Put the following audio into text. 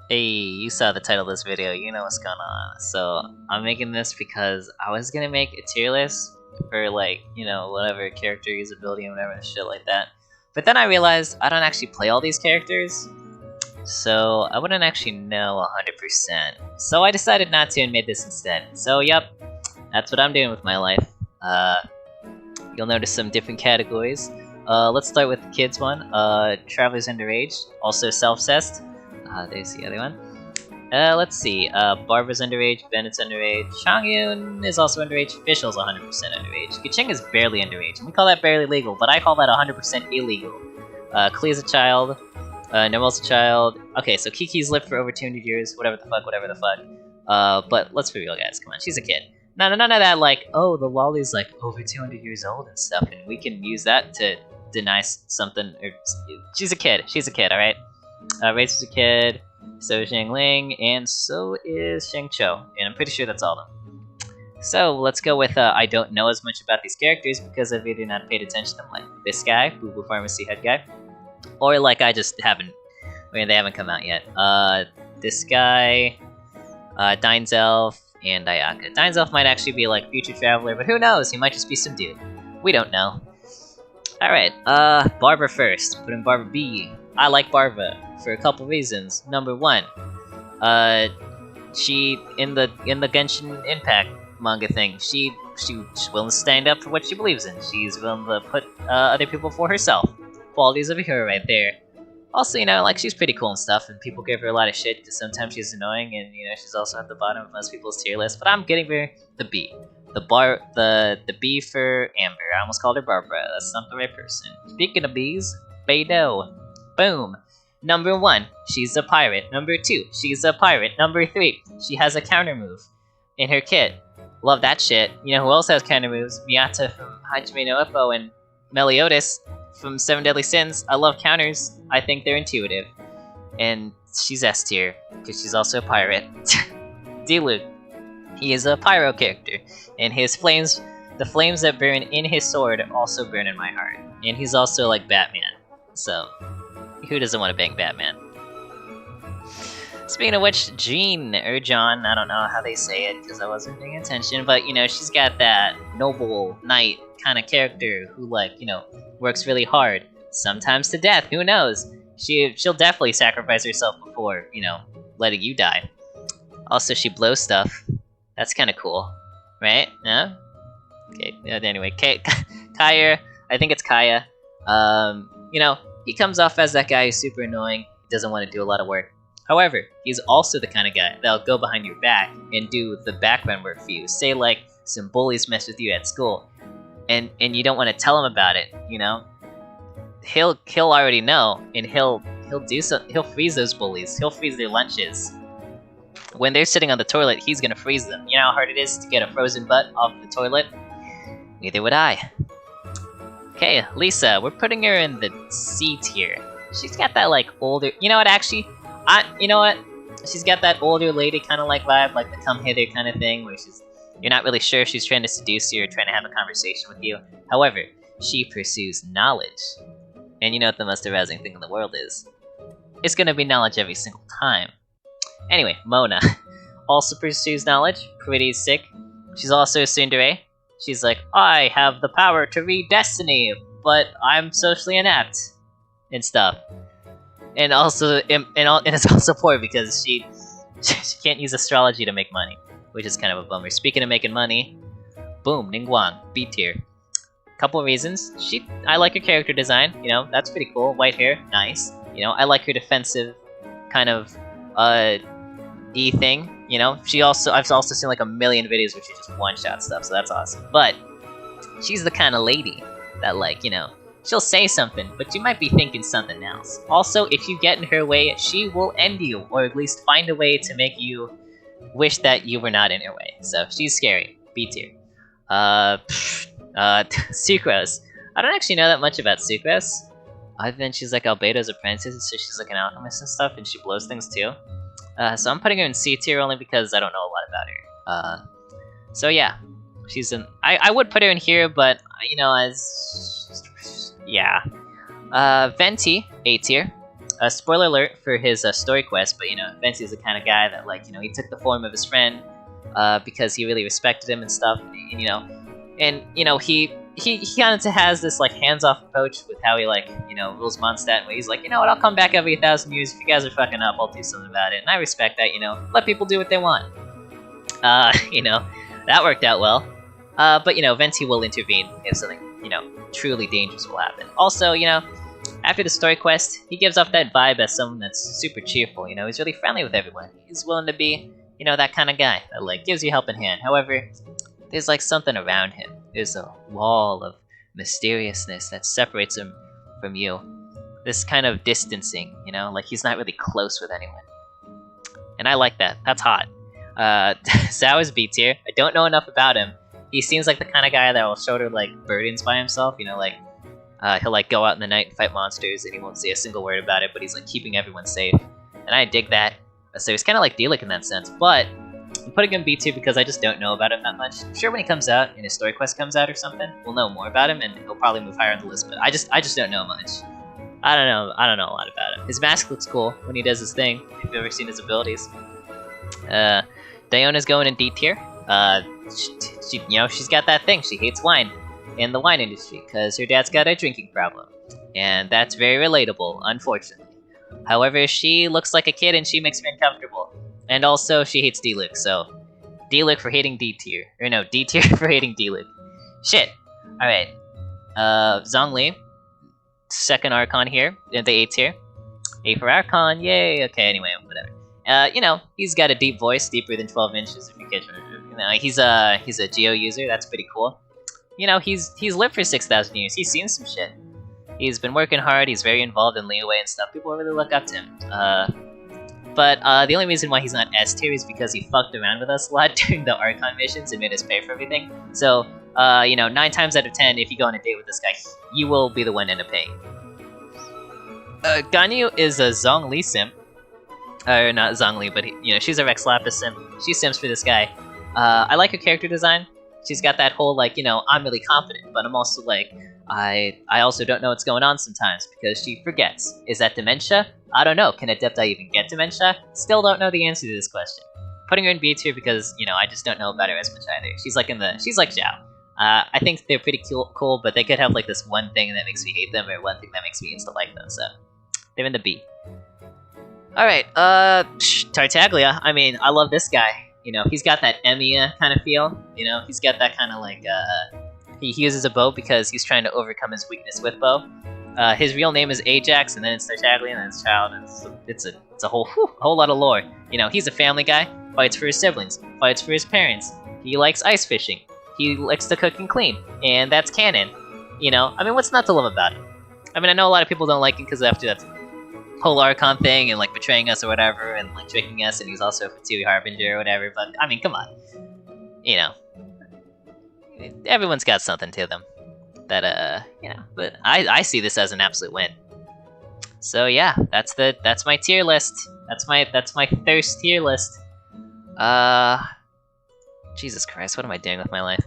Hey, you saw the title of this video, you know what's going on. So, I'm making this because I was gonna make a tier list for, like, you know, whatever character usability and whatever shit like that. But then I realized I don't actually play all these characters, so I wouldn't actually know 100%. So I decided not to and made this instead. So, yep, that's what I'm doing with my life. You'll notice some different categories. Let's start with the kids one. Travelers underage, also self-cessed. There's the other one. Let's see. Barbara's underage, Bennett's underage, Changyun is also underage, Official's 100% underage. Kuching is barely underage, and we call that barely legal, but I call that 100% illegal. Klee's a child, Noel's a child. Okay, so Kiki's lived for over 200 years, whatever the fuck. But let's be real, guys, come on, she's a kid. None of that, like, oh, the lolly's like over 200 years old and stuff, and we can use that to deny something, or she's a kid, alright? Raiser's a kid, so is Ling, and so is Sheng Cho, and I'm pretty sure that's all of them. So let's go with I don't know as much about these characters because I've either not paid attention to them, like this guy, Boo Boo Pharmacy Head guy, or like I just haven't, I mean, they haven't come out yet. This guy, Dineself, and Ayaka. Dineself might actually be like Future Traveler, but who knows, he might just be some dude. We don't know. Alright, Barbara first, put in Barbara B. I like Barbara for a couple reasons. Number one, she in the Genshin Impact manga thing, she's willing to stand up for what she believes in. She's willing to put other people before herself. Qualities of a hero right there. Also, you know, like, she's pretty cool and stuff, and people give her a lot of shit because sometimes she's annoying, and you know, she's also at the bottom of most people's tier list. But I'm getting her the B. The B for Amber. I almost called her Barbara. That's not the right person. Speaking of B's, Beidou. Boom. Number 1, she's a pirate. Number 2, she's a pirate. Number 3, she has a counter move in her kit. Love that shit. You know who else has counter moves? Miyata from Hajime no Ippo and Meliodas from Seven Deadly Sins. I love counters. I think they're intuitive. And she's S tier, because she's also a pirate. Diluc. He is a pyro character, and his flames, the flames that burn in his sword, also burn in my heart. And he's also like Batman, so who doesn't want to bang Batman? Speaking of which, Jean, or John, I don't know how they say it because I wasn't paying attention, but you know, she's got that noble knight kind of character who, like, you know, works really hard, sometimes to death, who knows? She'll definitely sacrifice herself before, you know, letting you die. Also, she blows stuff. That's kind of cool, right? Yeah? Okay, anyway, Kaya, I think it's Kaya. You know, he comes off as that guy who's super annoying, doesn't want to do a lot of work. However, he's also the kind of guy that'll go behind your back and do the background work for you. Say, like, some bullies mess with you at school, and you don't want to tell him about it, you know? He'll already know, and he'll freeze those bullies. He'll freeze their lunches. When they're sitting on the toilet, he's gonna freeze them. You know how hard it is to get a frozen butt off the toilet? Neither would I. Okay, Lisa, we're putting her in the C tier. She's got that, like, older... You know what, actually? You know what? She's got that older lady kind of, like, vibe, like the come hither kind of thing, where you're not really sure if she's trying to seduce you or trying to have a conversation with you. However, she pursues knowledge. And you know what the most arousing thing in the world is? It's gonna be knowledge every single time. Anyway, Mona also pursues knowledge. Pretty sick. She's also a tsundere. She's like, I have the power to read destiny, but I'm socially inept and stuff. And also, and it's also poor because she can't use astrology to make money, which is kind of a bummer. Speaking of making money, boom, Ningguang, B tier. Couple reasons. I like her character design. You know, that's pretty cool. White hair, nice. You know, I like her defensive kind of E thing, you know. I've also seen like a million videos where she just one-shot stuff, so that's awesome. But she's the kind of lady that, like, you know, she'll say something, but you might be thinking something else. Also, if you get in her way, she will end you, or at least find a way to make you wish that you were not in her way. So she's scary. B tier. Sucrose. I don't actually know that much about Sucrose. Other than she's like Albedo's apprentice, so she's like an alchemist and stuff, and she blows things too. So I'm putting her in C tier only because I don't know a lot about her. So yeah, she's in. I would put her in here, but you know, yeah. Venti, A tier. Spoiler alert for his story quest, but Venti is the kind of guy that he took the form of his friend because he really respected him and stuff, he kind of has this hands-off approach with how he rules Mondstadt, where he's like, you know what, I'll come back every 1,000 years if you guys are fucking up, I'll do something about it, and I respect that, let people do what they want. That worked out well. But Venti will intervene if something truly dangerous will happen. Also, after the story quest, he gives off that vibe as someone that's super cheerful. He's really friendly with everyone. He's willing to be that kind of guy that gives you a helping hand. However, there's something around him. There's a wall of mysteriousness that separates him from you. This kind of distancing, he's not really close with anyone. And I like that. That's hot. Zhao is B tier. I don't know enough about him. He seems like the kind of guy that will shoulder burdens by himself. He'll go out in the night and fight monsters, and he won't say a single word about it. But he's keeping everyone safe, and I dig that. So he's kind of like Dielek in that sense. But I'm putting him B tier because I just don't know about him that much. I'm sure when he comes out and his story quest comes out or something, we'll know more about him, and he'll probably move higher on the list. But I just don't know much. I don't know a lot about him. His mask looks cool when he does his thing. If you've ever seen his abilities. Diona's going in D tier. She's got that thing. She hates wine in the wine industry because her dad's got a drinking problem, and that's very relatable, unfortunately. However, she looks like a kid and she makes me uncomfortable. And also, she hates Dielek, so Dielek for hating D tier. Or no, D tier for hating Dielek. Shit. Alright. Zhongli, second Archon here in the A tier. A for Archon, yay! Okay, anyway, whatever. He's got a deep voice, deeper than 12 inches if you catch me. He's a Geo user, that's pretty cool. He's lived for 6,000 years, he's seen some shit. He's been working hard, he's very involved in Leeway and stuff, people really look up to him. But the only reason why he's not S tier is because he fucked around with us a lot during the Archon missions and made us pay for everything. So, 9 times out of 10, if you go on a date with this guy, you will be the one to end up paying. Ganyu is a Zhongli simp. Or not Zhongli, but she's a Rex Lapis simp. She simps for this guy. I like her character design. She's got that whole I'm really confident, but I'm also I also don't know what's going on sometimes because she forgets. Is that dementia? I don't know. Can Adepti even get dementia? Still don't know the answer to this question. Putting her in B tier because I just don't know about her as much either. She's like Zhao. I think they're pretty cool, but they could have this one thing that makes me hate them or one thing that makes me insta like them. So they're in the B. Alright, Tartaglia, I mean, I love this guy. He's got that Emiya kind of feel. He's got that kind of he uses a bow because he's trying to overcome his weakness with bow. His real name is Ajax, and then it's Tartaglia, and then it's Child, and it's a whole lot of lore. He's a family guy, fights for his siblings, fights for his parents. He likes ice fishing. He likes to cook and clean, and that's canon. I mean, what's not to love about him? I mean, I know a lot of people don't like him because after that whole Archon thing and betraying us or whatever and tricking us, and he's also a Fatui Harbinger or whatever, but I mean, come on. Everyone's got something to them that but I see this as an absolute win. So yeah, that's my tier list. That's my thirst tier list. Jesus Christ, what am I doing with my life?